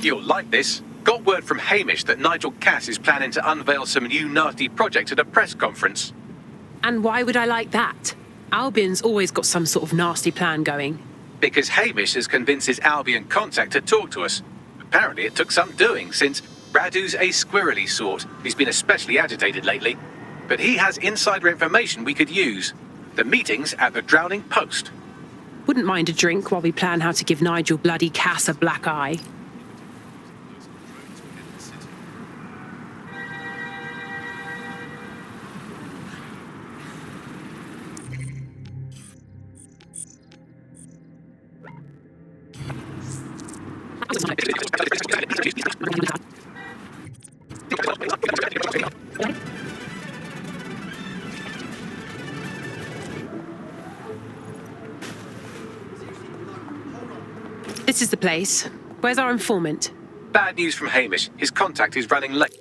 You'll like this. Got word from Hamish that Mag.H is planning to unveil some new nasty project at a press conference. And why would I like that? Albion's always got some sort of nasty plan going. Because Hamish has convinced his Albion contact to talk to us. Apparently it took some doing, since Radu's a squirrely sort. He's been especially agitated lately. But he has insider information we could use. The meeting's at the Drowning Post. Wouldn't mind a drink while we plan how to give Nigel bloody Cass a black eye. This is the place. Where's our informant? Bad news from Hamish. His contact is running late.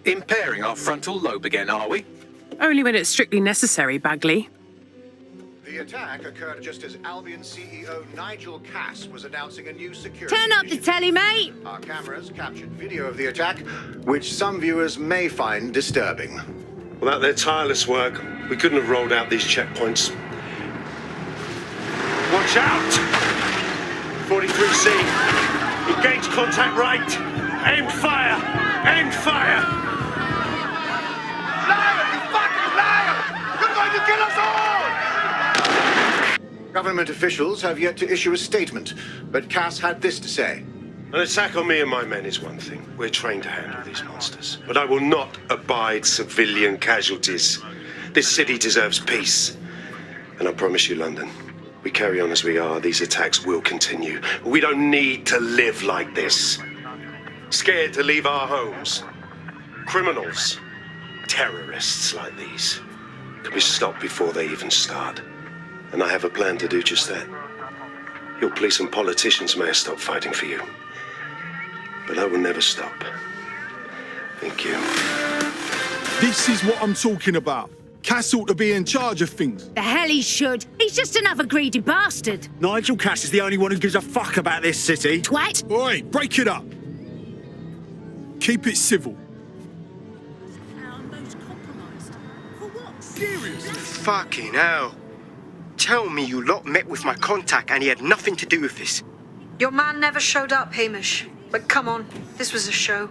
Impairing our frontal lobe again, are we? Only when it's strictly necessary, Bagley. The attack occurred just as Albion CEO Nigel Cass was announcing a new security Turn up the initiative. telly, mate! Our cameras captured video of the attack, which some viewers may find disturbing. Without their tireless work, we couldn't have rolled out these checkpoints. Watch out! 43C. Engage contact right. Aim fire! Aim fire! Liar! You fucking liar! You're going to kill us all! Government officials have yet to issue a statement, but Cass had this to say. An attack on me and my men is one thing. We're trained to handle these monsters. But I will not abide civilian casualties. This city deserves peace. And I promise you, London, we carry on as we are, these attacks will continue. We don't need to live like this. Scared to leave our homes. Criminals, terrorists like these can be stopped before they even start. And I have a plan to do just that. Your police and politicians may have stopped fighting for you. But I will never stop. Thank you. This is what I'm talking about. Cass ought to be in charge of things. The hell he should. He's just another greedy bastard. Nigel Cass is the only one who gives a fuck about this city. Twat. Oi, break it up. Keep it civil. Fucking hell. Tell me you lot met with my contact and he had nothing to do with this. Your man never showed up, Hamish. But come on, this was a show.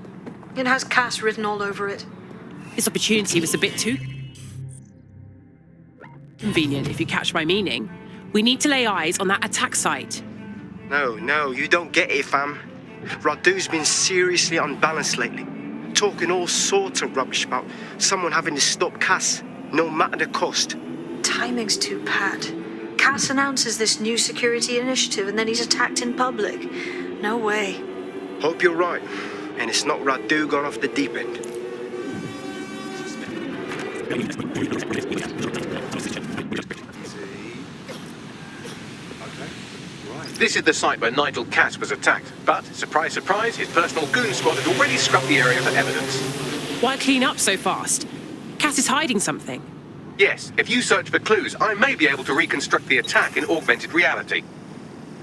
It has Cass written all over it. This opportunity was a bit too convenient, if you catch my meaning. We need to lay eyes on that attack site. No, you don't get it, fam. Radu's been seriously unbalanced lately. Talking all sorts of rubbish about someone having to stop Cass, no matter the cost. Timing's too pat. Cass announces this new security initiative and then he's attacked in public. No way. Hope you're right, and it's not Radu gone off the deep end. This is the site where Nigel.H was attacked, but, surprise, surprise, his personal goon squad had already scrubbed the area for evidence. Why clean up so fast? Cass is hiding something. Yes, if you search for clues, I may be able to reconstruct the attack in augmented reality.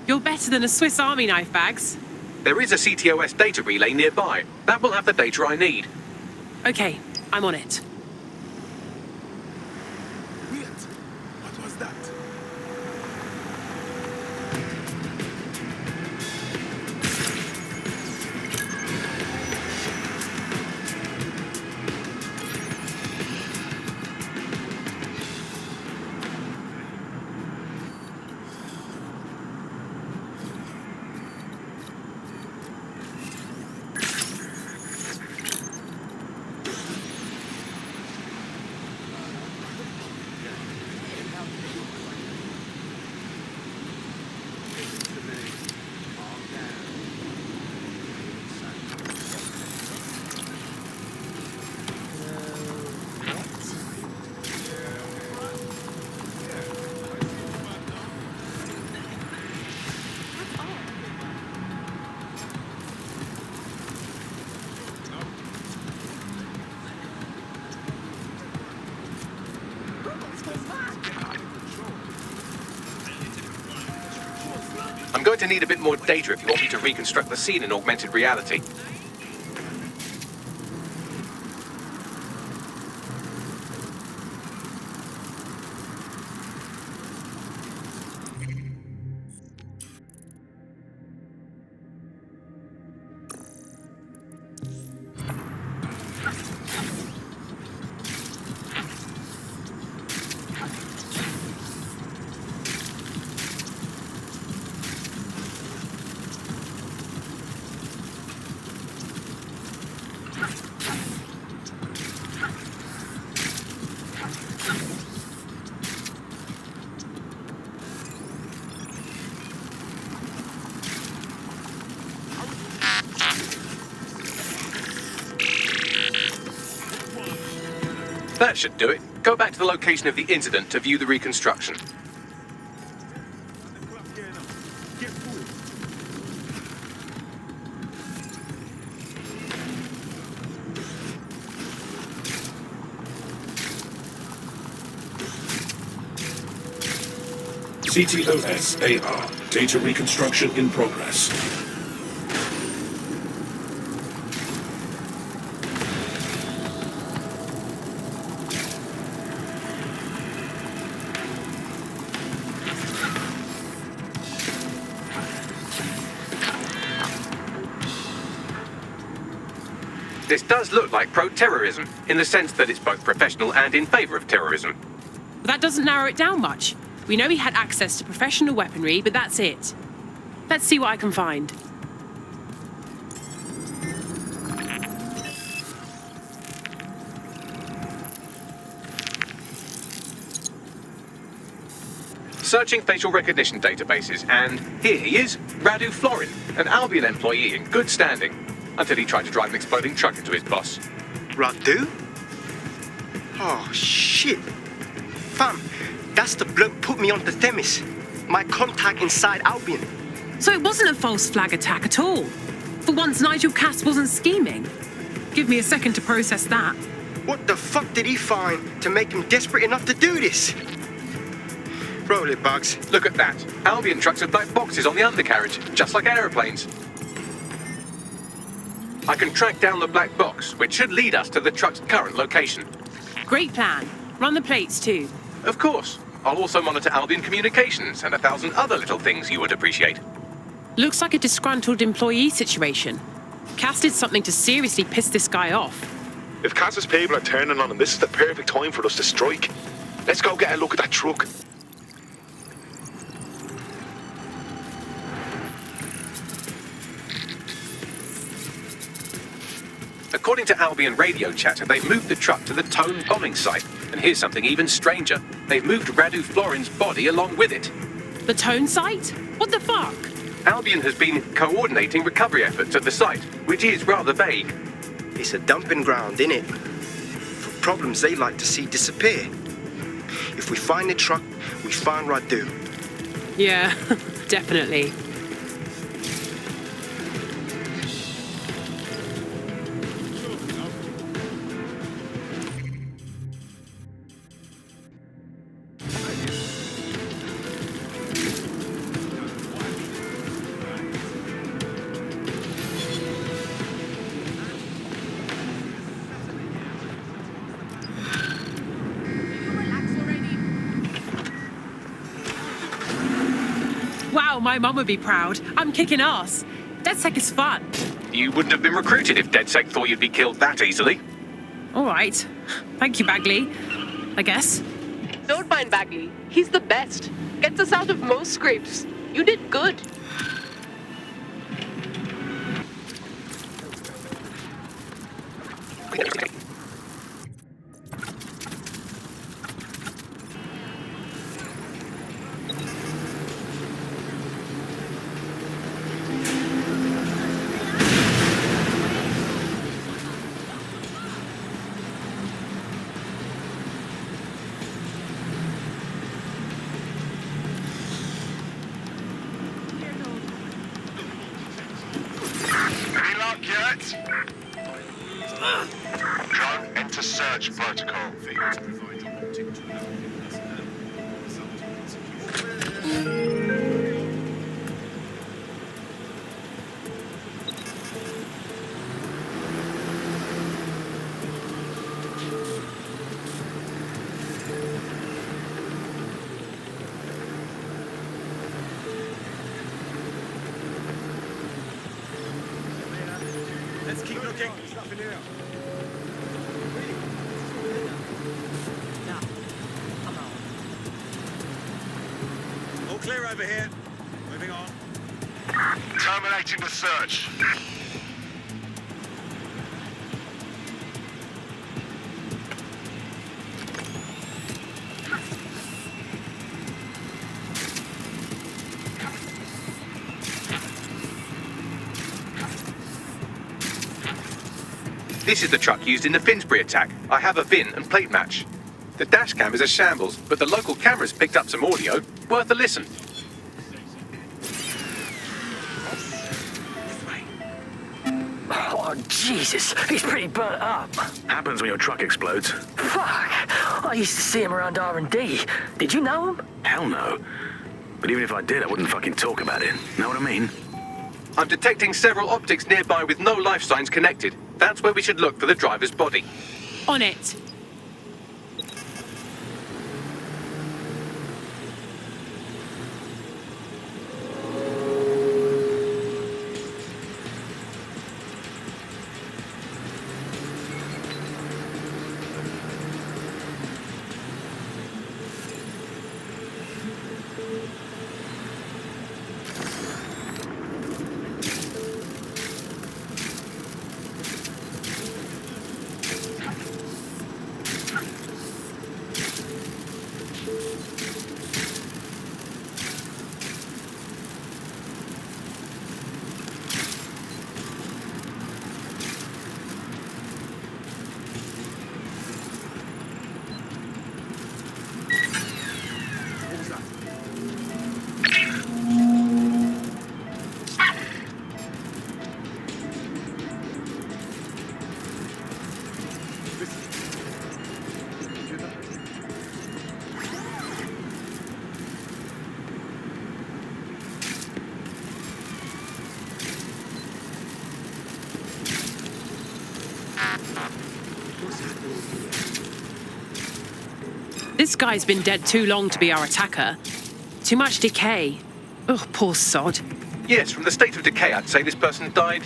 You're better than a Swiss Army knife, Bags. There is a CTOS data relay nearby. That will have the data I need. Okay, I'm on it. What was that? going to need a bit more data if you want me to reconstruct the scene in augmented reality. That should do it. Go back to the location of the incident to view the reconstruction. CTOS AR. Data reconstruction in progress. This does look like pro-terrorism, in the sense that it's both professional and in favor of terrorism. But that doesn't narrow it down much. We know he had access to professional weaponry, but that's it. Let's see what I can find. Searching facial recognition databases, and here he is, Radu Florin, an Albion employee in good standing, until he tried to drive an exploding truck into his boss. Radu? Oh, shit. Fam, that's the bloke put me onto Themis. My contact inside Albion. So it wasn't a false flag attack at all. For once, Nigel Cass wasn't scheming. Give me a second to process that. What the fuck did he find to make him desperate enough to do this? Roll it, Bugs. Look at that. Albion trucks have black boxes on the undercarriage, just like aeroplanes. I can track down the black box, which should lead us to the truck's current location. Great plan. Run the plates too. Of course. I'll also monitor Albion communications and 1,000 other little things you would appreciate. Looks like a disgruntled employee situation. Cass did something to seriously piss this guy off. If Cass's people are turning on him, this is the perfect time for us to strike. Let's go get a look at that truck. According to Albion radio chatter, they've moved the truck to the Tone bombing site. And here's something even stranger. They've moved Radu Florin's body along with it. The Tone site? What the fuck? Albion has been coordinating recovery efforts at the site, which is rather vague. It's a dumping ground, innit? For problems they like to see disappear. If we find the truck, we find Radu. Yeah, definitely. Wow, my mum would be proud. I'm kicking ass. DedSec is fun. You wouldn't have been recruited if DedSec thought you'd be killed that easily. All right. Thank you, Bagley. I guess. Don't mind Bagley. He's the best. Gets us out of most scrapes. You did good. Drone, enter search protocol. nothing here. Now, come on. All clear over here. Moving on. Terminating the search. This is the truck used in the Finsbury attack. I have a VIN and plate match. The dash cam is a shambles, but the local cameras picked up some audio. Worth a listen. Oh, Jesus, he's pretty burnt up. Happens when your truck explodes. Fuck, I used to see him around R&D. Did you know him? Hell no. But even if I did, I wouldn't fucking talk about it. Know what I mean? I'm detecting several optics nearby with no life signs connected. That's where we should look for the driver's body. On it. This guy's been dead too long to be our attacker. Too much decay. Ugh, poor sod. Yes, from the state of decay, I'd say this person died,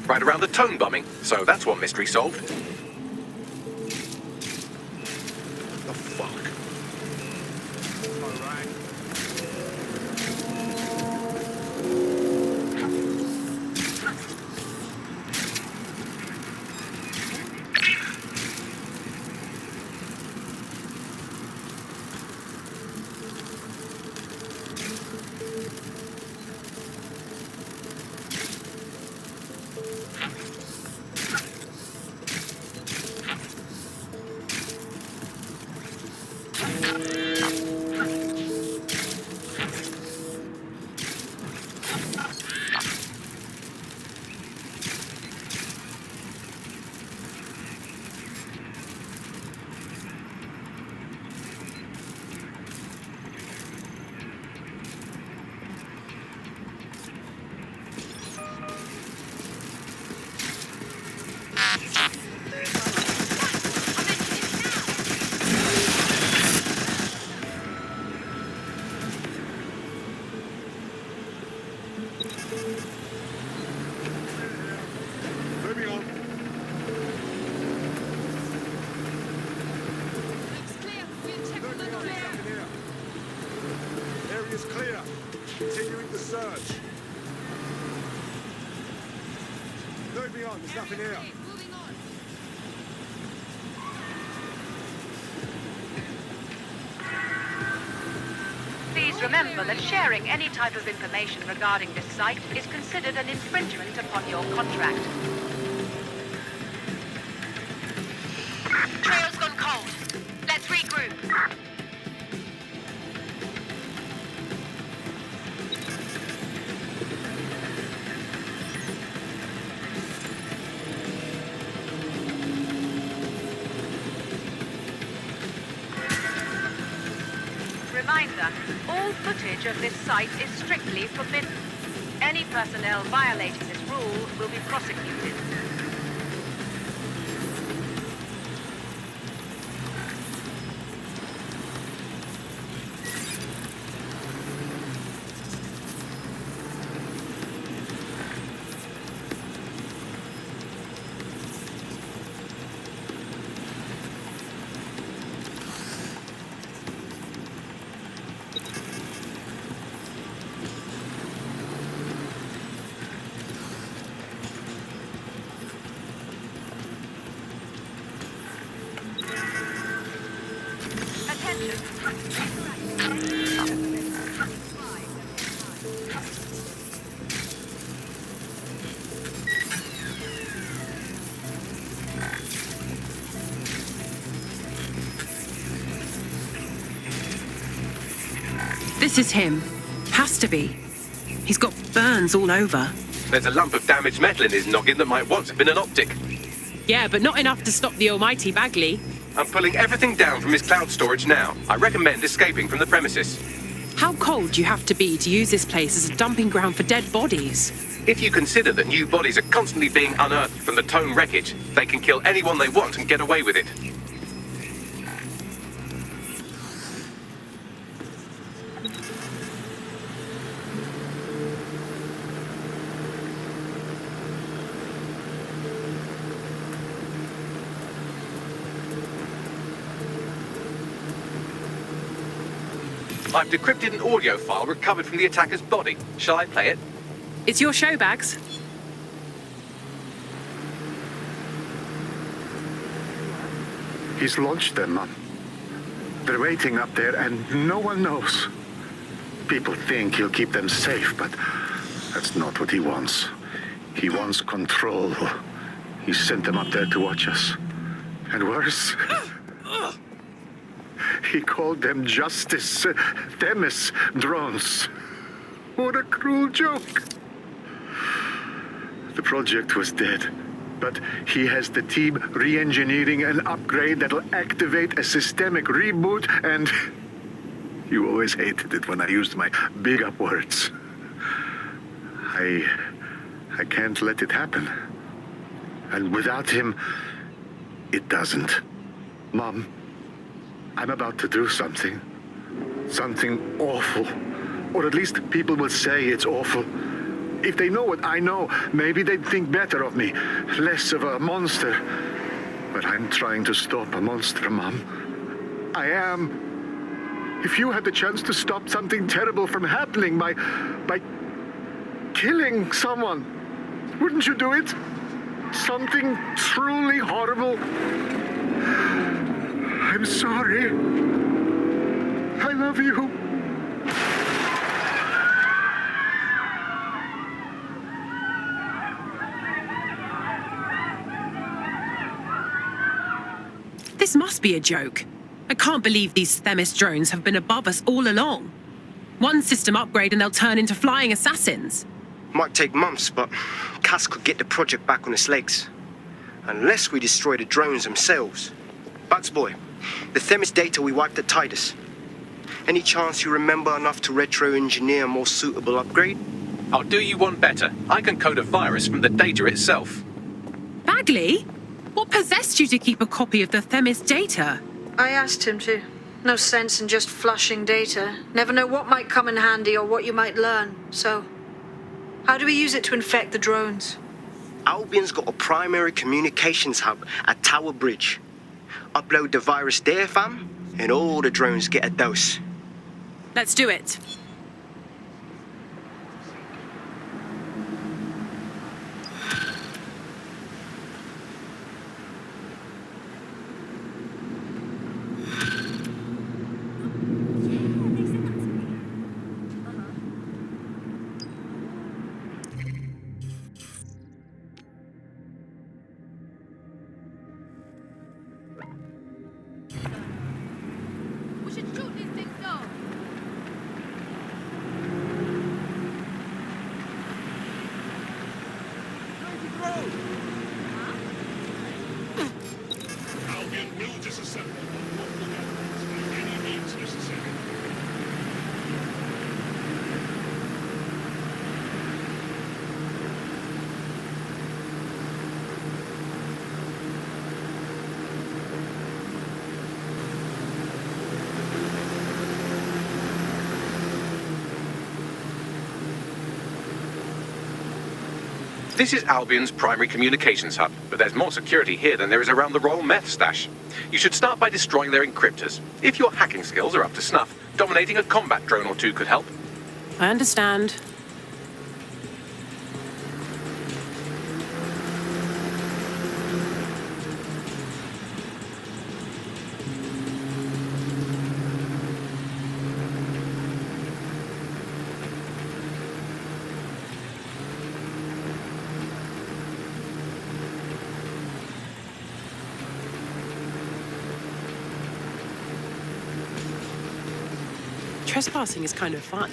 right around the tone bombing. So that's one mystery solved. The fuck? All right. Moving on. Area's clear. Continuing the search. Moving on, there's nothing here. Please remember that sharing any type of information regarding this site is considered an infringement upon your contract. Trail's gone cold. Let's regroup. Reminder, all footage of this site is strictly forbidden. Any personnel violating this rule will be prosecuted. This is him. Has to be. He's got burns all over. There's a lump of damaged metal in his noggin that might once have been an optic. Yeah, but not enough to stop the almighty Bagley. I'm pulling everything down from his cloud storage now. I recommend escaping from the premises. How cold do you have to be to use this place as a dumping ground for dead bodies? If you consider that new bodies are constantly being unearthed from the Tone wreckage, they can kill anyone they want and get away with it. I've decrypted an audio file recovered from the attacker's body. Shall I play it? It's your show, Bags. He's launched them, Mum. They're waiting up there and no one knows. People think he'll keep them safe, but that's not what he wants. He wants control. He sent them up there to watch us. And worse, he called them Justice Themis drones. What a cruel joke. The project was dead, but he has the team re-engineering an upgrade that'll activate a systemic reboot, and you always hated it when I used my big up words. I can't let it happen. And without him, it doesn't. Mom, I'm about to do something. Something awful. Or at least people will say it's awful. If they know what I know, maybe they'd think better of me. Less of a monster. But I'm trying to stop a monster, Mom. I am. If you had the chance to stop something terrible from happening by killing someone, wouldn't you do it? Something truly horrible. I'm sorry. I love you. This must be a joke. I can't believe these Themis drones have been above us all along. One system upgrade and they'll turn into flying assassins. Might take months, but Cass could get the project back on its legs. Unless we destroy the drones themselves. Bugs boy, the Themis data we wiped at Titus. Any chance you remember enough to retro-engineer a more suitable upgrade? I'll do you one better. I can code a virus from the data itself. Bagley? What possessed you to keep a copy of the Themis data? I asked him to. No sense in just flushing data. Never know what might come in handy or what you might learn. So, how do we use it to infect the drones? Albion's got a primary communications hub at Tower Bridge. Upload the virus there, fam, and all the drones get a dose. Let's do it. Albion will disassemble by any means necessary. This is Albion's primary communications hub, but there's more security here than there is around the Royal Meth stash. You should start by destroying their encryptors. If your hacking skills are up to snuff, dominating a combat drone or two could help. I understand. Trespassing is kind of fun.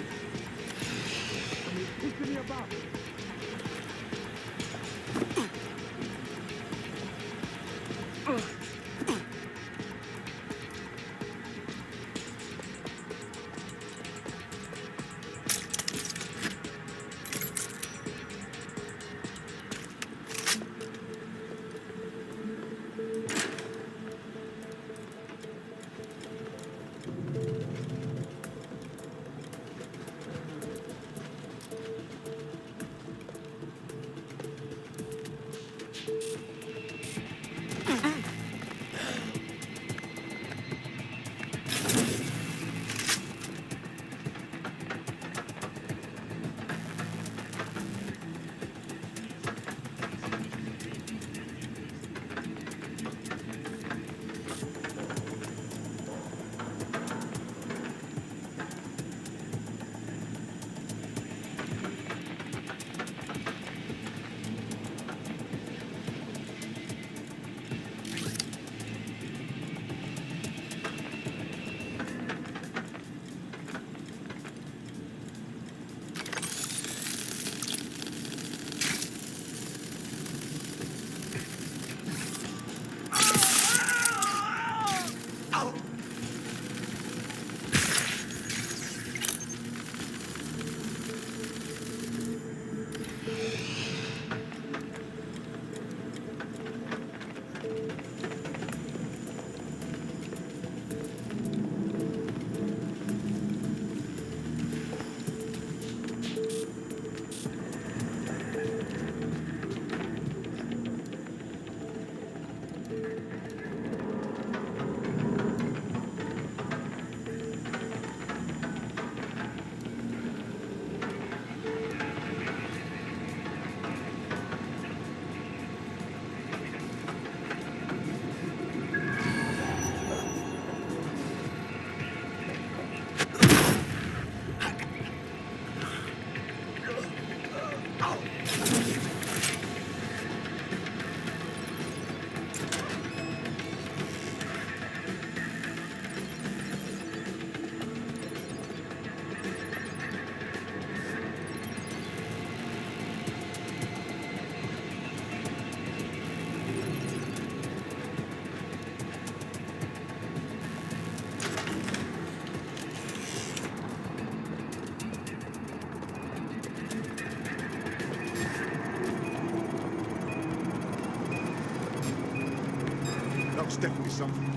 That's definitely something.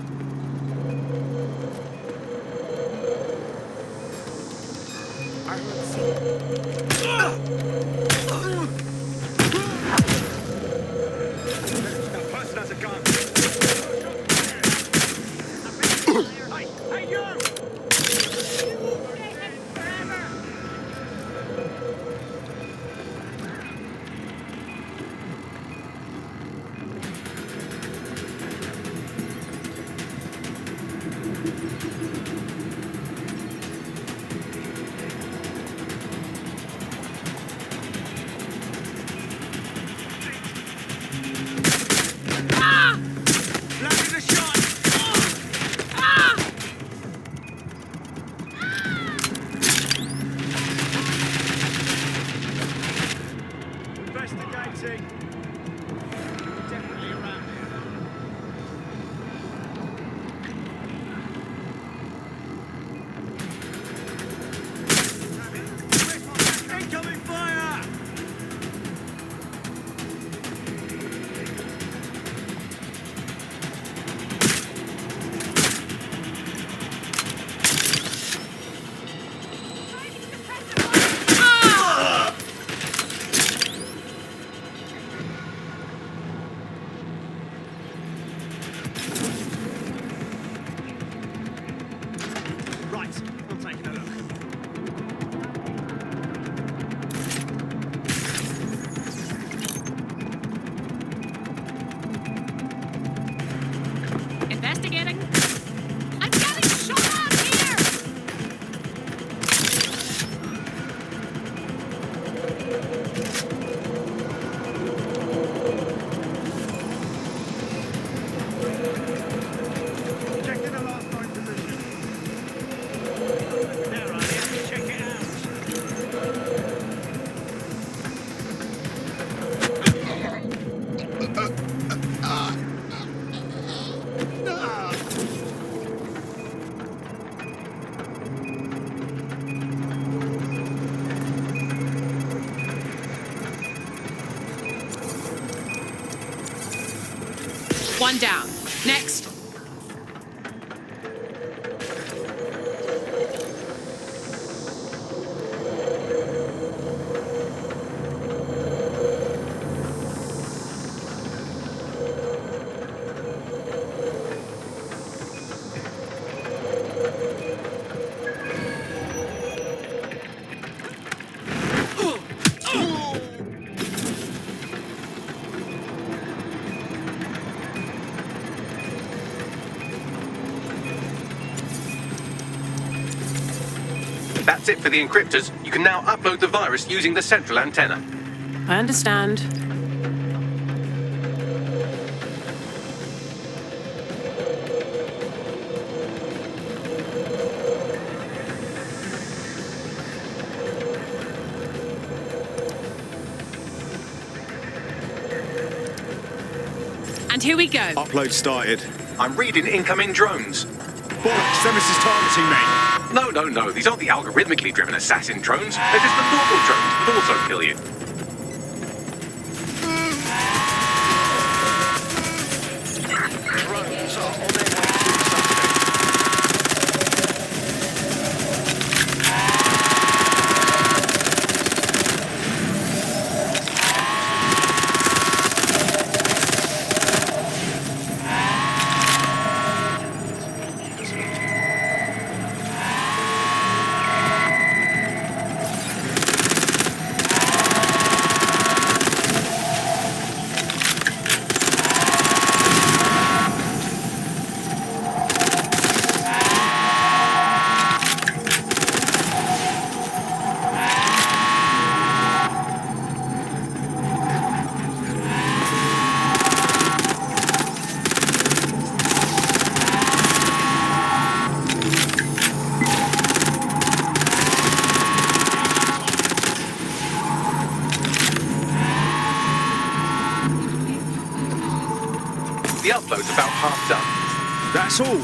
I heard That person has a gun. Hey, you! One down. Next. That's it for the encryptors. You can now upload the virus using the central antenna. I understand. And here we go. Upload started. I'm reading incoming drones. Bollocks, Themis is targeting me. No. These aren't the algorithmically driven assassin drones. They're just the normal drones that also kill you. Drones are on their way to the subject. The upload's about half done. That's all.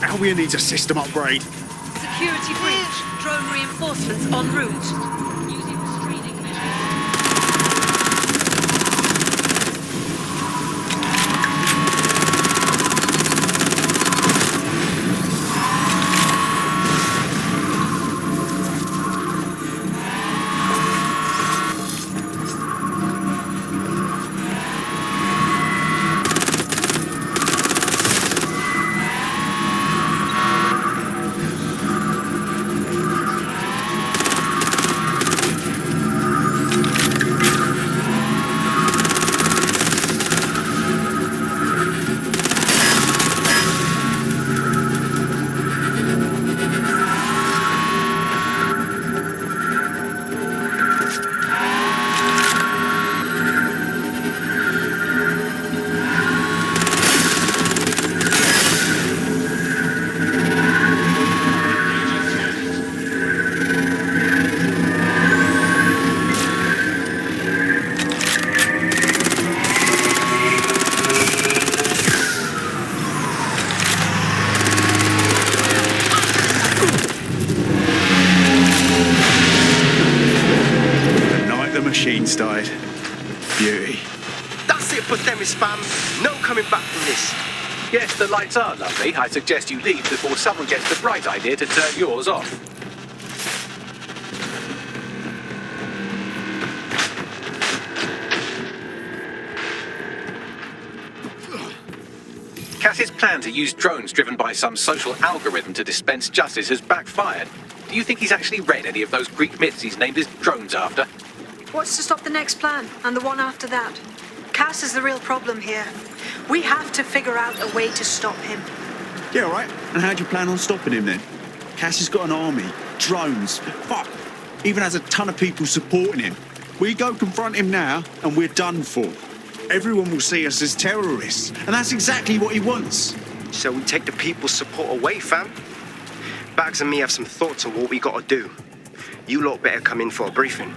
Albion needs a system upgrade. Security breach. Drone reinforcements en route. Using screening measures. Machines died. Beauty. That's it for Themis, fam. No coming back from this. Yes, the lights are lovely. I suggest you leave before someone gets the bright idea to turn yours off. Cass's plan to use drones driven by some social algorithm to dispense justice has backfired. Do you think he's actually read any of those Greek myths he's named his drones after? What's to stop the next plan and the one after that? Cass is the real problem here. We have to figure out a way to stop him. Yeah, all right. And how do you plan on stopping him then? Cass has got an army, drones, fuck, even has a ton of people supporting him. We go confront him now and we're done for. Everyone will see us as terrorists, and that's exactly what he wants. So we take the people's support away, fam? Bags and me have some thoughts on what we gotta do. You lot better come in for a briefing.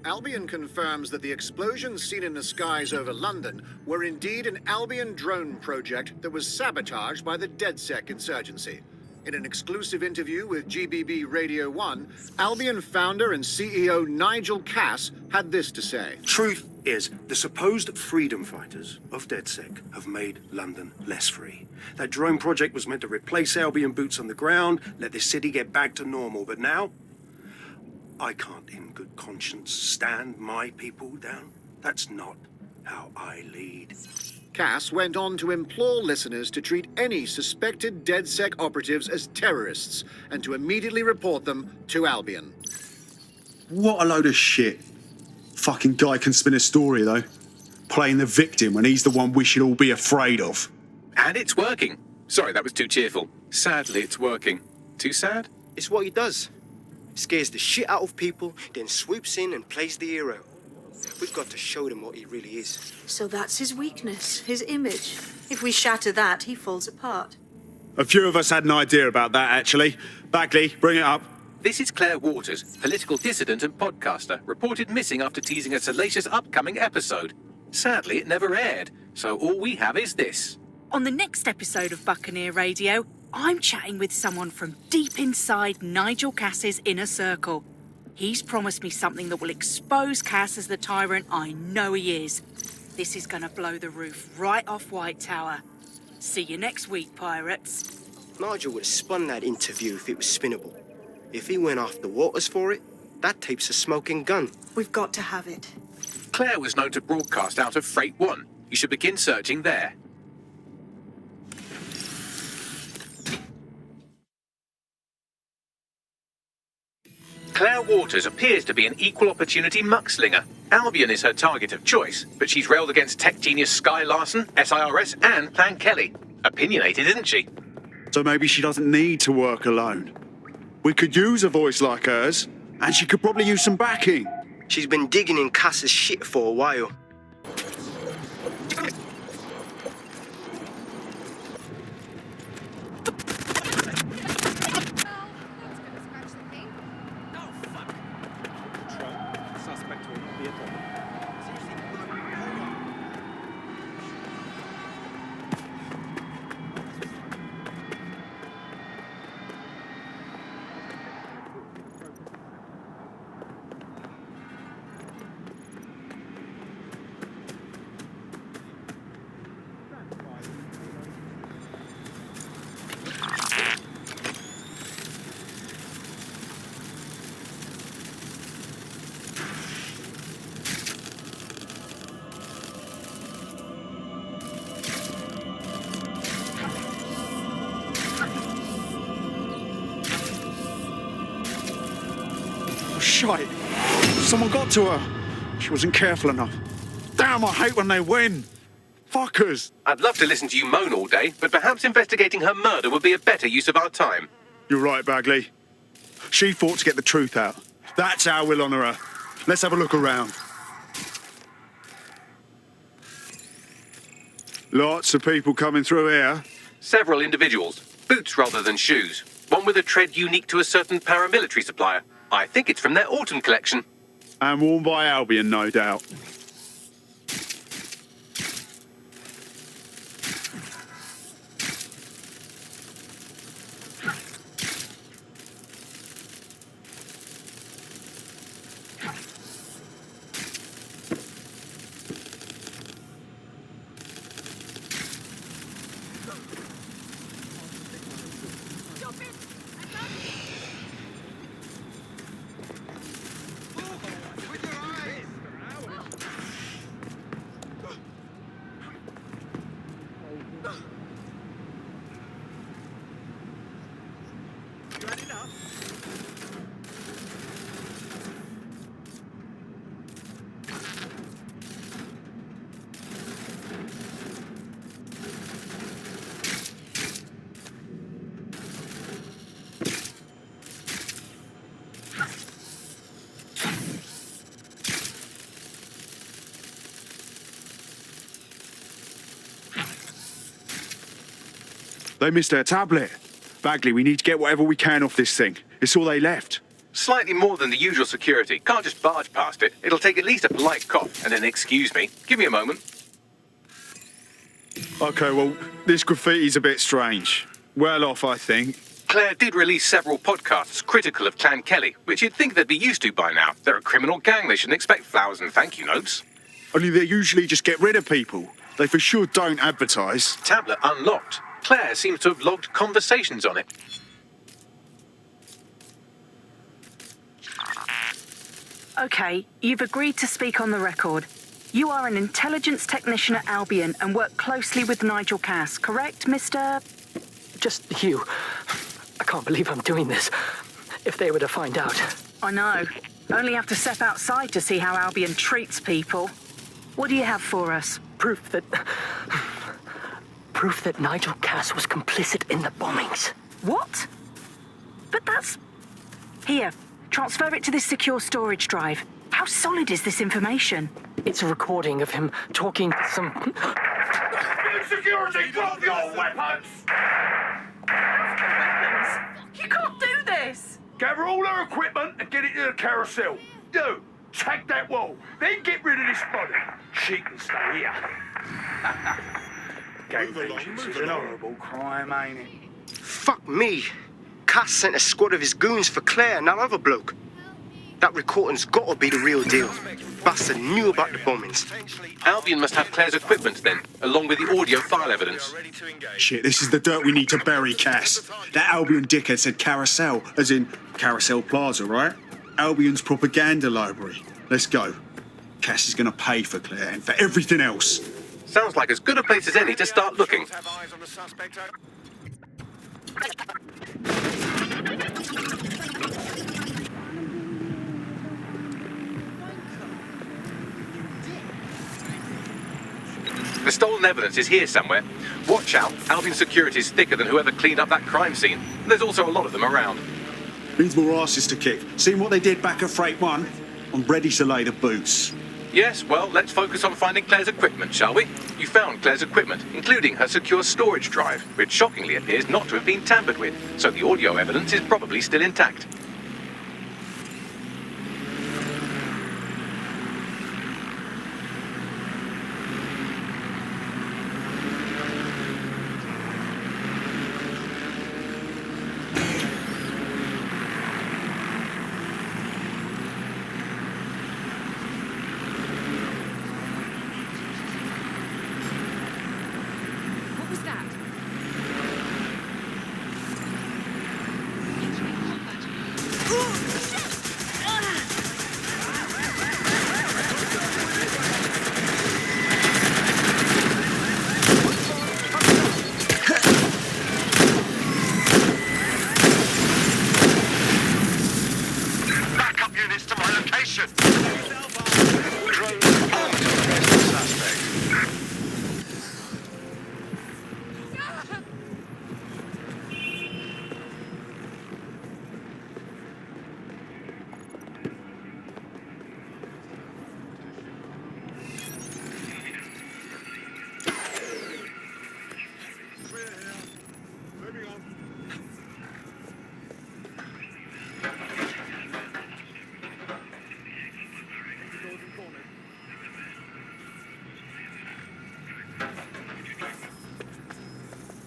Albion confirms that the explosions seen in the skies over London were indeed an Albion drone project that was sabotaged by the DedSec insurgency. In an exclusive interview with GBB Radio 1, Albion founder and CEO Nigel Cass had this to say. Truth is, the supposed freedom fighters of DedSec have made London less free. That drone project was meant to replace Albion boots on the ground, let the city get back to normal, but now I can't in good conscience stand my people down. That's not how I lead. Cass went on to implore listeners to treat any suspected DedSec operatives as terrorists and to immediately report them to Albion. What a load of shit. Fucking guy can spin a story, though. Playing the victim when he's the one we should all be afraid of. And it's working. Sorry, that was too cheerful. Sadly, it's working. Too sad? It's what he does. Scares the shit out of people, then swoops in and plays the hero. We've got to show them what he really is. So that's his weakness, his image. If we shatter that, he falls apart. A few of us had an idea about that, actually. Bagley, bring it up. This is Claire Waters, political dissident and podcaster, reported missing after teasing a salacious upcoming episode. Sadly, it never aired, so all we have is this. On the next episode of Buccaneer Radio, I'm chatting with someone from deep inside Nigel Cass's inner circle. He's promised me something that will expose Cass as the tyrant I know he is. This is gonna blow the roof right off White Tower. See you next week, pirates. Nigel would have spun that interview if it was spinnable. If he went after Waters for it, that tape's a smoking gun. We've got to have it. Claire was known to broadcast out of Freight 1. You should begin searching there. Claire Waters appears to be an equal opportunity muckslinger. Albion is her target of choice, but she's railed against tech genius Sky Larson, SIRS, and Plan Kelly. Opinionated, isn't she? So maybe she doesn't need to work alone. We could use a voice like hers, and she could probably use some backing. She's been digging in Cass's shit for a while. Shite. Someone got to her. She wasn't careful enough. Damn, I hate when they win. Fuckers. I'd love to listen to you moan all day, but perhaps investigating her murder would be a better use of our time. You're right, Bagley. She fought to get the truth out. That's how we'll honour her. Let's have a look around. Lots of people coming through here. Several individuals. Boots rather than shoes. One with a tread unique to a certain paramilitary supplier. I think it's from their autumn collection. And worn by Albion, no doubt. They missed their tablet. Bagley, we need to get whatever we can off this thing. It's all they left. Slightly more than the usual security. Can't just barge past it. It'll take at least a polite cough and an excuse me. Give me a moment. Okay, well, this graffiti's a bit strange. Well off, I think. Claire did release several podcasts critical of Clan Kelly, which you'd think they'd be used to by now. They're a criminal gang. They shouldn't expect flowers and thank you notes. Only they usually just get rid of people. They for sure don't advertise. Tablet unlocked. Claire seems to have logged conversations on it. Okay, you've agreed to speak on the record. You are an intelligence technician at Albion and work closely with Nigel Cass, correct, Mr...? Just you. I can't believe I'm doing this. If they were to find out. I know. Only have to step outside to see how Albion treats people. What do you have for us? Proof that Nigel Cass was complicit in the bombings. What? But that's... Here, transfer it to this secure storage drive. How solid is this information? It's a recording of him talking to some... Security, drop your weapons! You can't do this! Gather all her equipment and get it to the carousel. Do. Tag that wall. Then get rid of this body. She can stay here. Gang vengeance is an horrible crime, ain't it? Fuck me. Cass sent a squad of his goons for Claire and that other bloke. That recording's gotta be the real deal. Bastard knew about the bombings. Albion must have Claire's equipment then, along with the audio file evidence. Shit, this is the dirt we need to bury, Cass. That Albion dickhead said Carousel, as in Carousel Plaza, right? Albion's propaganda library. Let's go. Cass is gonna pay for Claire and for everything else. Sounds like as good a place as any to start looking. The stolen evidence is here somewhere. Watch out, Albion security is thicker than whoever cleaned up that crime scene. There's also a lot of them around. Needs more asses to kick. Seen what they did back at Freight 1? I'm ready to lay the boots. Yes, well, let's focus on finding Claire's equipment, shall we? You found Claire's equipment, including her secure storage drive, which shockingly appears not to have been tampered with, so the audio evidence is probably still intact.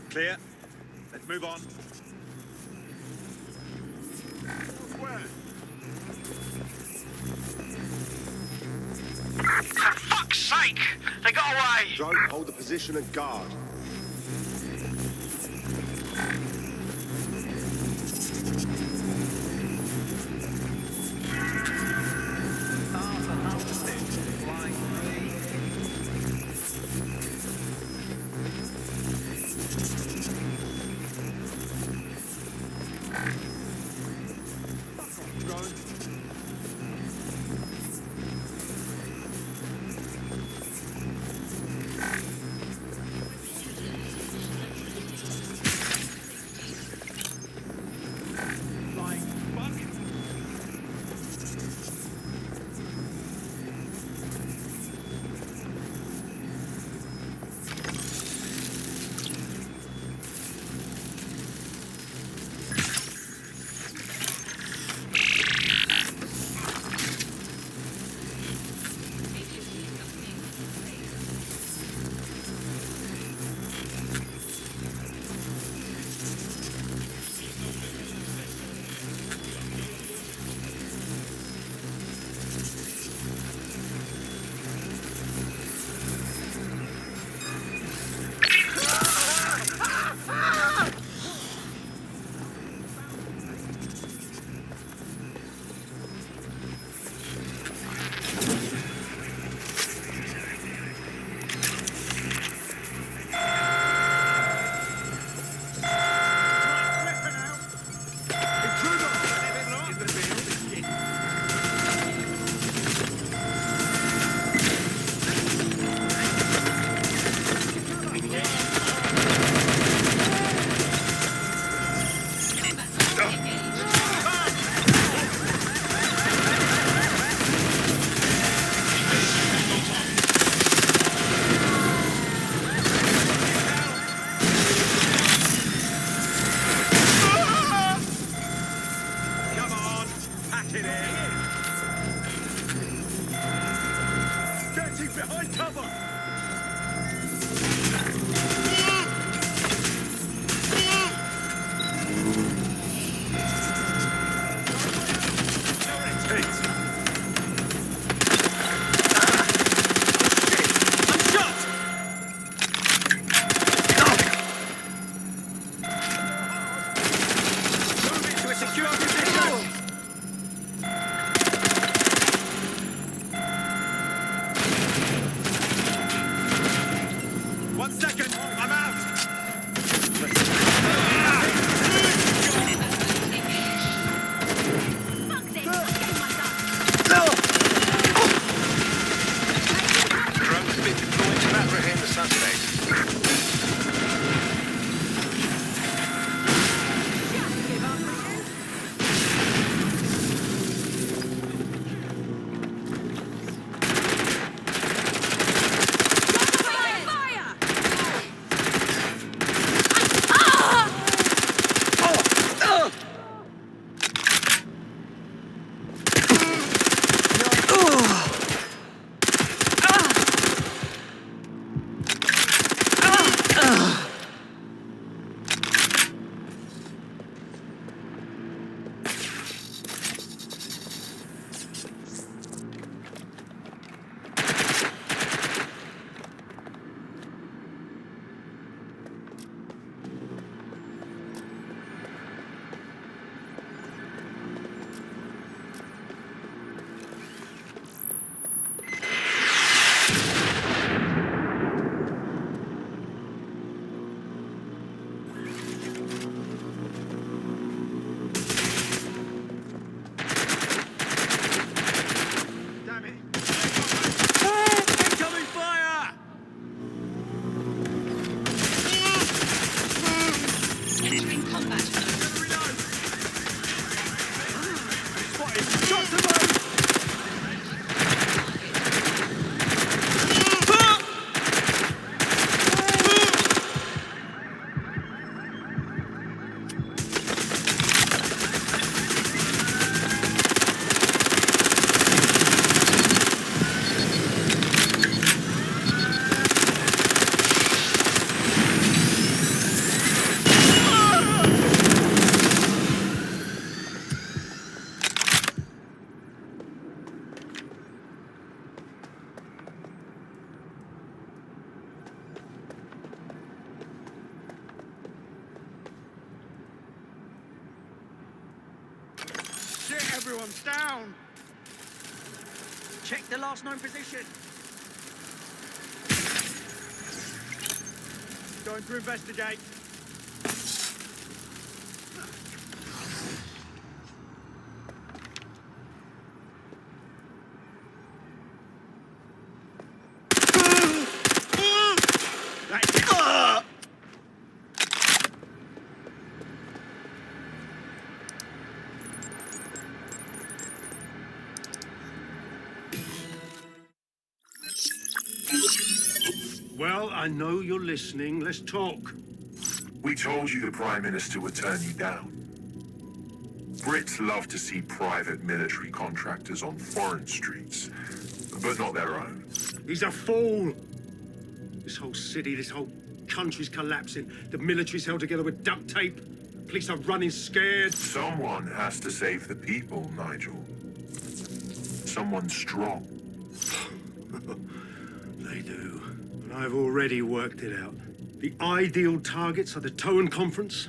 Clear. Let's move on. For fuck's sake! They got away! Drone, hold the position and guard. Entering combat. Everyone's down! Check the last known position. Going to investigate. Well, I know you're listening. Let's talk. We told you the Prime Minister would turn you down. Brits love to see private military contractors on foreign streets, but not their own. He's a fool. This whole city, this whole country's collapsing. The military's held together with duct tape. Police are running scared. Someone has to save the people, Nigel. Someone strong. They do. And I've already worked it out. The ideal targets are the Towan Conference,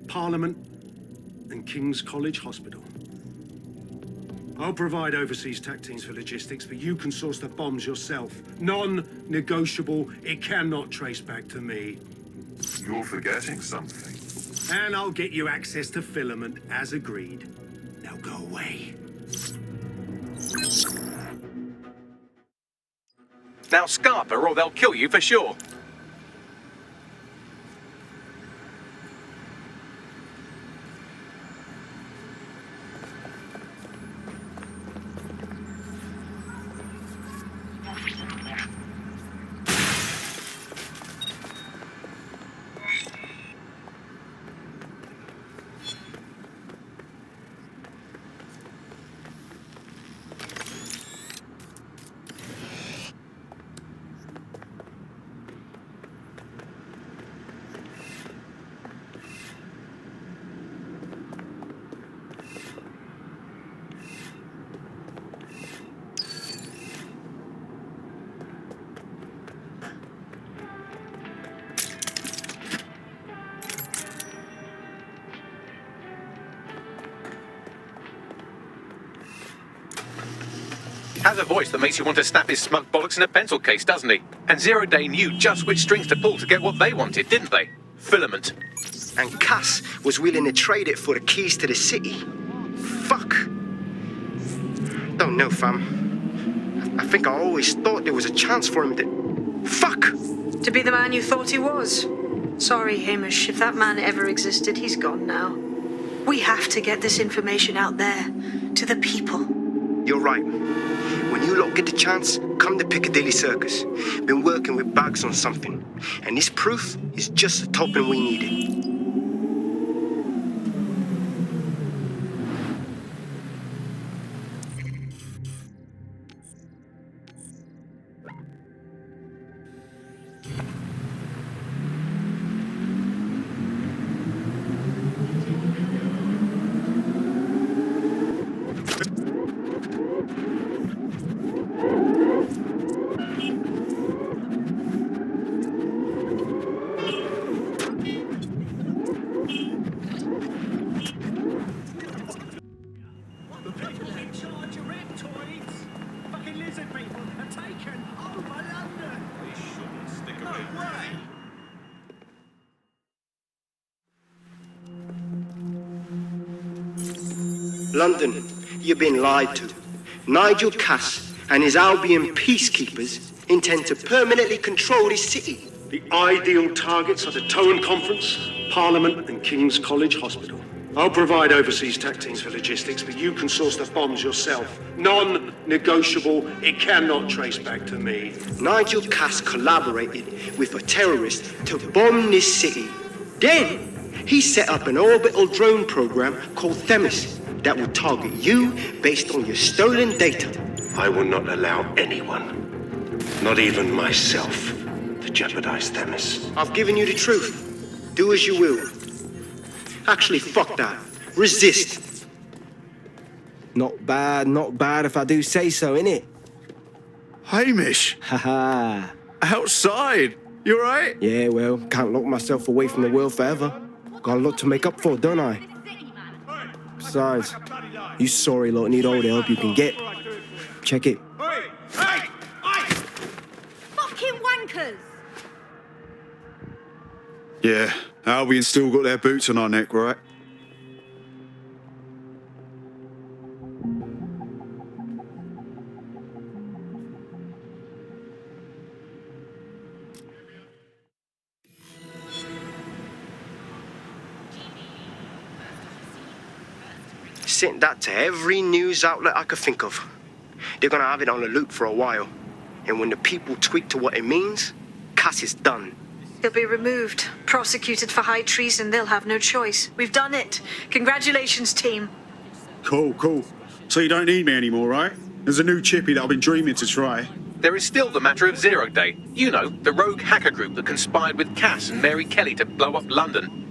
Parliament, and King's College Hospital. I'll provide overseas tac teams for logistics, but you can source the bombs yourself. Non-negotiable. It cannot trace back to me. You're forgetting something. And I'll get you access to filament, as agreed. Now go away. Now scarper or they'll kill you for sure. Has a voice that makes you want to snap his smug bollocks in a pencil case, doesn't he? And Zero Day knew just which strings to pull to get what they wanted, didn't they? Filament. And Cass was willing to trade it for the keys to the city. Fuck. Don't know, fam. I think I always thought there was a chance for him to... Fuck! To be the man you thought he was. Sorry, Hamish. If that man ever existed, he's gone now. We have to get this information out there, to the people. You're right. When you lot get the chance, come to Piccadilly Circus. Been working with Bags on something. And this proof is just the token we needed. London, you've been lied to. Nigel Cass and his Albion peacekeepers intend to permanently control this city. The ideal targets are the Towan Conference, Parliament, and King's College Hospital. I'll provide overseas tech teams for logistics, but you can source the bombs yourself. Non-negotiable. It cannot trace back to me. Nigel Cass collaborated with a terrorist to bomb this city. Then, he set up an orbital drone program called Themis that will target you based on your stolen data. I will not allow anyone, not even myself, to jeopardize Themis. I've given you the truth. Do as you will. Actually, fuck that. Resist. Not bad if I do say so, innit? Hamish! Haha. Outside! You alright? Yeah, well, can't lock myself away from the world forever. Got a lot to make up for, don't I? Besides, you sorry lot need all the help you can get. Check it. Fucking wankers! Yeah, Albion still got their boots on our neck, right? Sent that to every news outlet I could think of. They're gonna have it on the loop for a while. And when the people tweak to what it means, Cass is done. He'll be removed, prosecuted for high treason. They'll have no choice. We've done it. Congratulations, team. Cool. So you don't need me anymore, right? There's a new chippy that I've been dreaming to try. There is still the matter of Zero Day. You know, the rogue hacker group that conspired with Cass and Mary Kelly to blow up London.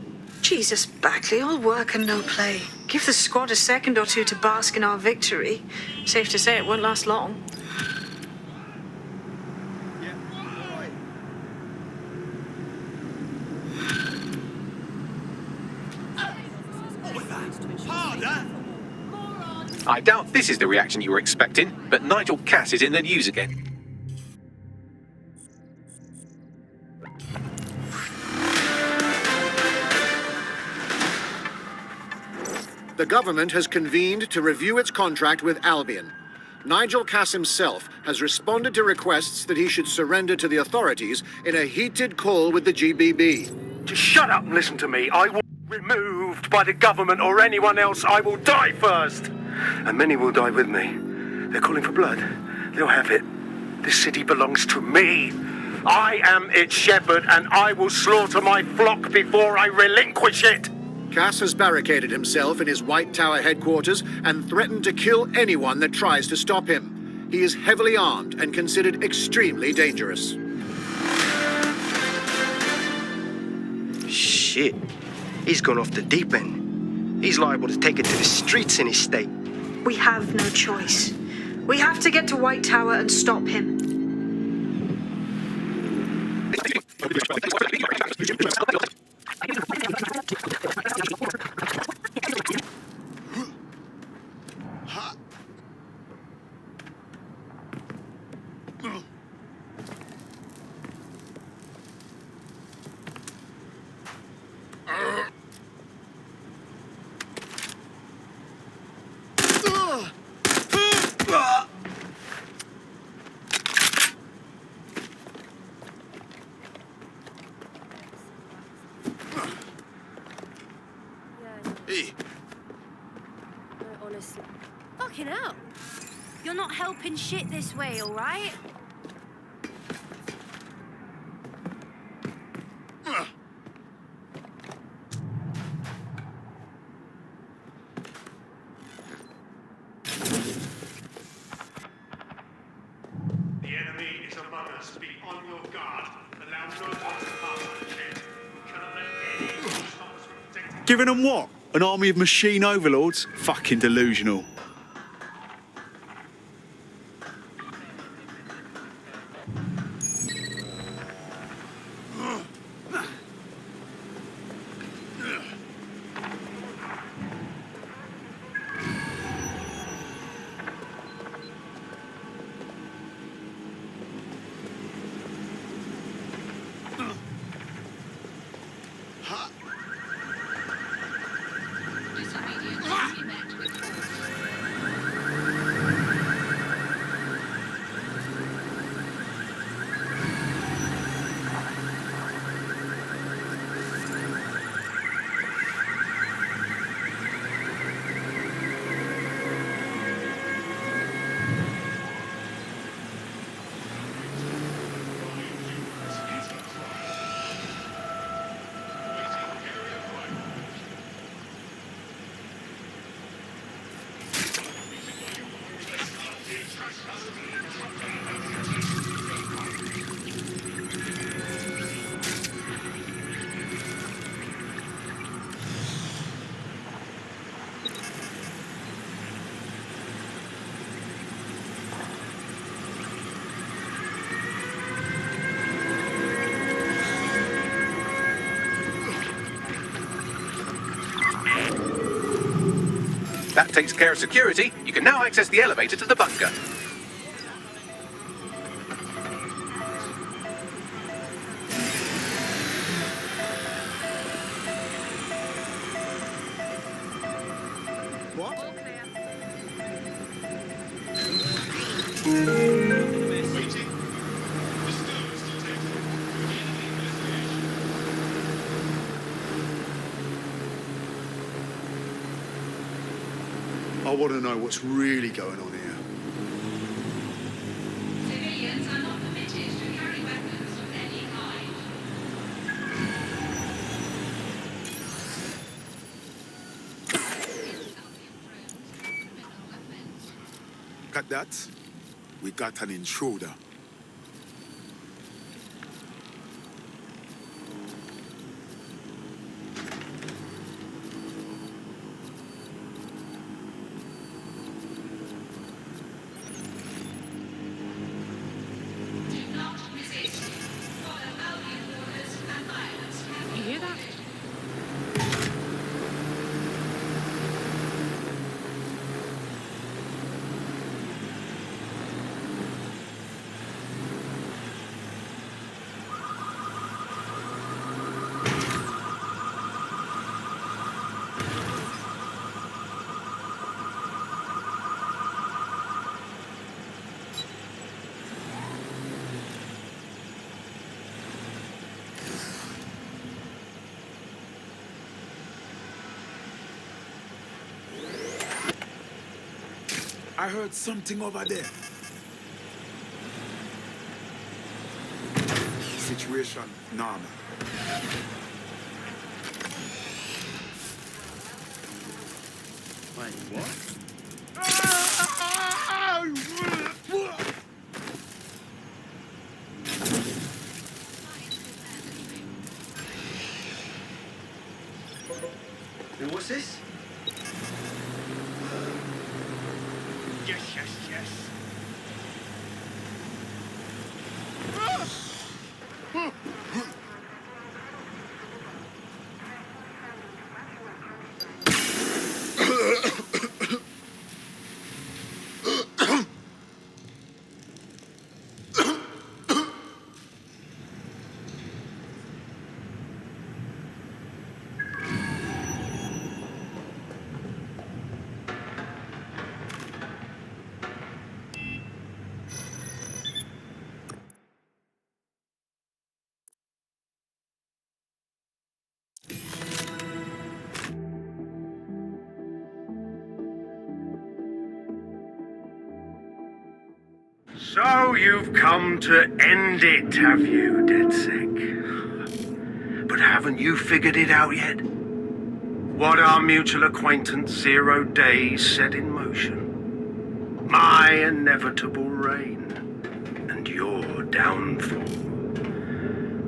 Jesus, Bagley, all work and no play. Give the squad a second or two to bask in our victory. Safe to say it won't last long. I doubt this is the reaction you were expecting, but Nigel Cass is in the news again. The government has convened to review its contract with Albion. Nigel Cass himself has responded to requests that he should surrender to the authorities in a heated call with the GBB. Just shut up and listen to me. I will be removed by the government or anyone else. I will die first. And many will die with me. They're calling for blood. They'll have it. This city belongs to me. I am its shepherd, and I will slaughter my flock before I relinquish it. Cass has barricaded himself in his White Tower headquarters and threatened to kill anyone that tries to stop him. He is heavily armed and considered extremely dangerous. Shit. He's gone off the deep end. He's liable to take it to the streets in his state. We have no choice. We have to get to White Tower and stop him. Honestly. Fucking hell. You're not helping shit this way, all right? The enemy is among us. Be on your guard. Allow no one to pass the check. We cannot let anyone stop us from protecting. Giving them what? An army of machine overlords? Fucking delusional. That takes care of security. You can now access the elevator to the bunker. I want to know what's really going on here. Civilians are not permitted to carry weapons of any kind. Got that? We got an intruder. You hear that? I heard something over there. Situation normal. Wait, what? What's this? Yes, yes, yes. So you've come to end it, have you, DedSec? But haven't you figured it out yet? What our mutual acquaintance 0 Days set in motion? My inevitable reign and your downfall.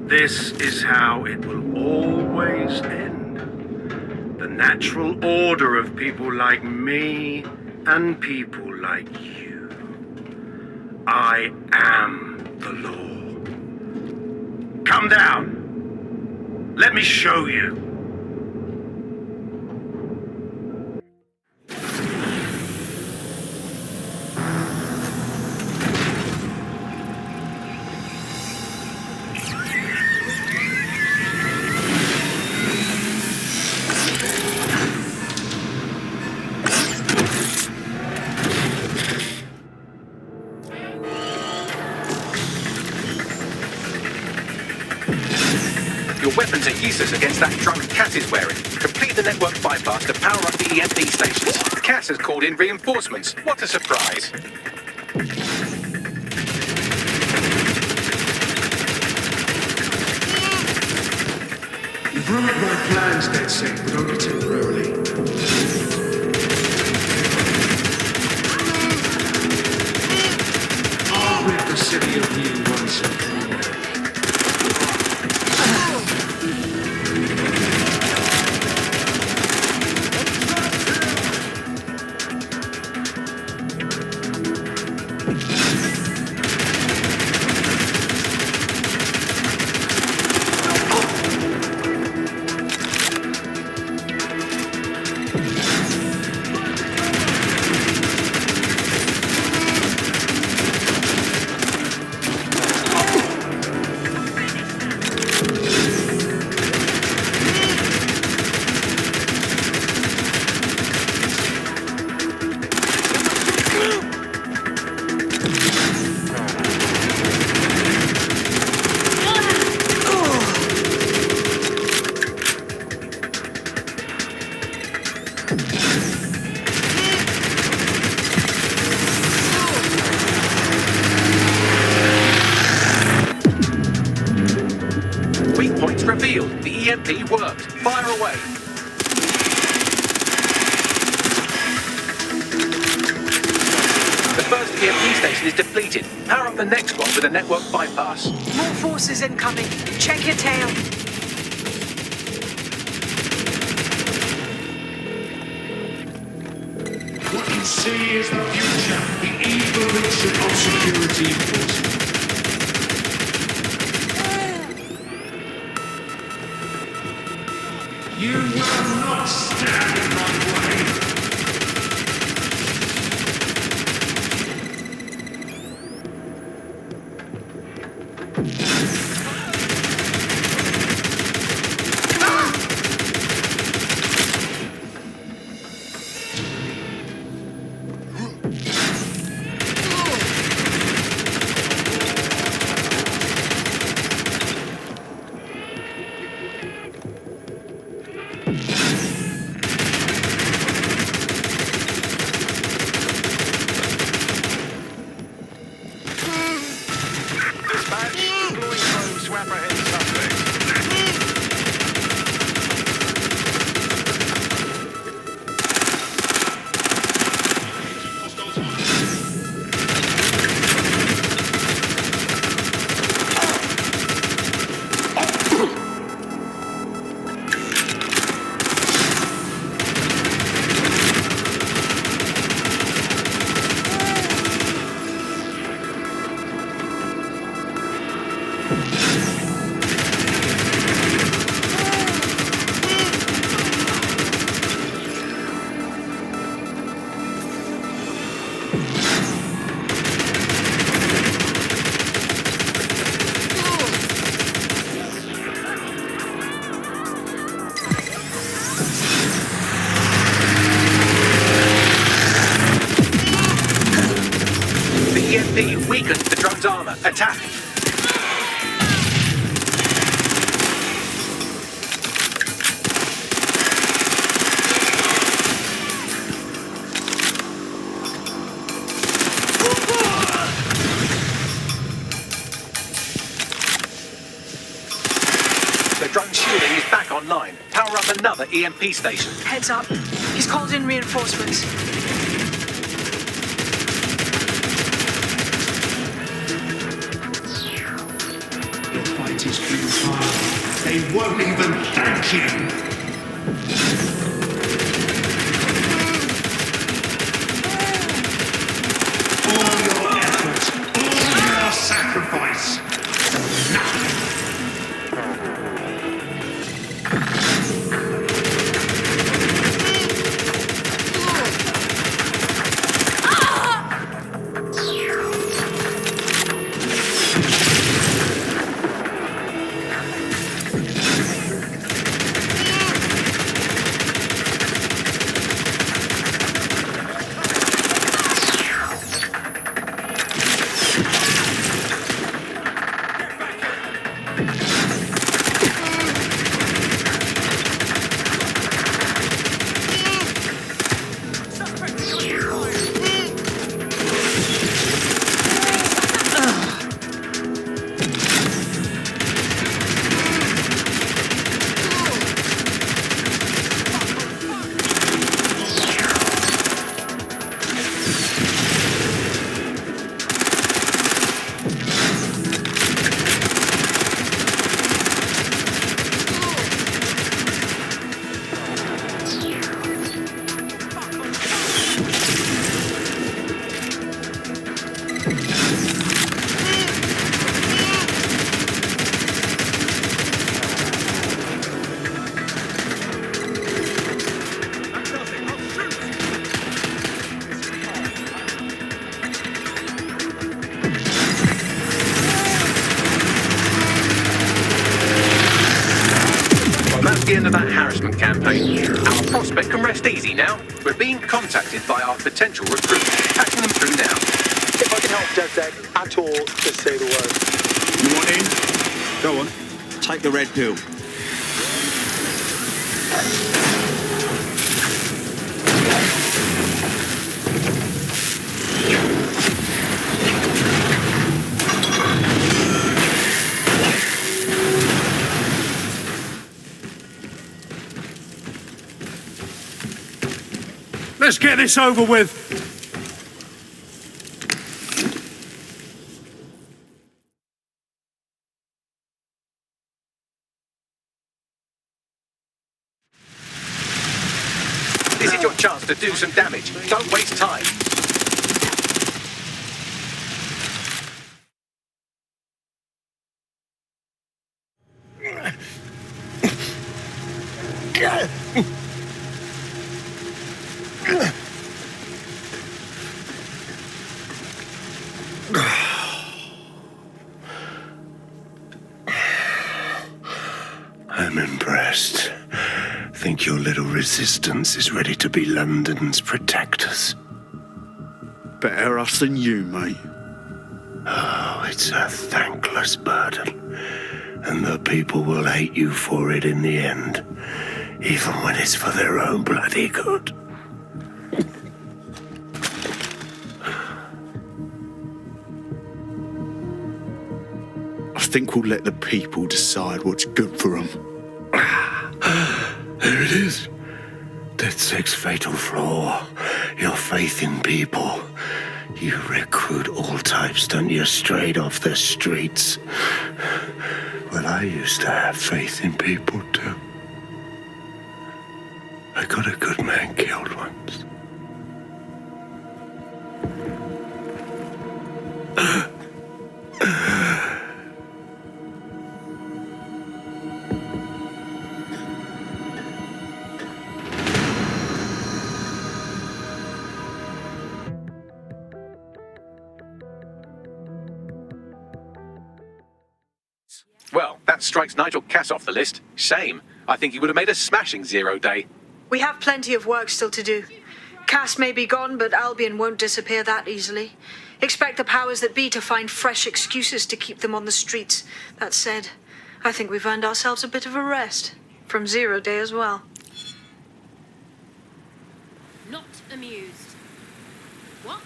This is how it will always end. The natural order of people like me and people like you. I am the law. Come down. Let me show you. Your weapons are useless against that drunk Cass is wearing. Complete the network bypass to power up the EMP stations. Cass has called in reinforcements. What a surprise. You broke my plans, DedSec, but only temporarily. I'll rid the city of you once and for all. Weak points revealed. The EMP worked. Fire away. The first EMP station is depleted. Power up the next one with a network bypass. More forces incoming. Check your tail. What you see is the future, the evolution of security enforcement. You will not stand in my way. EMP weakens the drone's armor. Attack! The drone's shielding is back online. Power up another EMP station. Heads up. He's called in reinforcements. Is through fire. They won't even thank you. All your effort, all your sacrifice, nothing. The end of that harassment campaign. Our prospect can rest easy now. We're being contacted by our potential recruits. Patching them through now. If I can help DevSec at all, just say the word. You want in? Go on. Take the red pill. Let's get this over with. This is your chance to do some damage. Don't waste time. I'm impressed. Think your little resistance is ready to be London's protectors? Better us than you, mate. Oh, it's a thankless burden. And the people will hate you for it in the end. Even when it's for their own bloody good. I think we'll let the people decide what's good for them. There it is. DedSec's fatal flaw. Your faith in people. You recruit all types, don't you, straight off the streets. Well, I used to have faith in people, too. I got a good man killed once. Well, that strikes Nigel Cass off the list. Shame. I think he would have made a smashing 0 day. We have plenty of work still to do. Cass may be gone, but Albion won't disappear that easily. Expect the powers that be to find fresh excuses to keep them on the streets. That said, I think we've earned ourselves a bit of a rest. From 0 day as well. Not amused. What?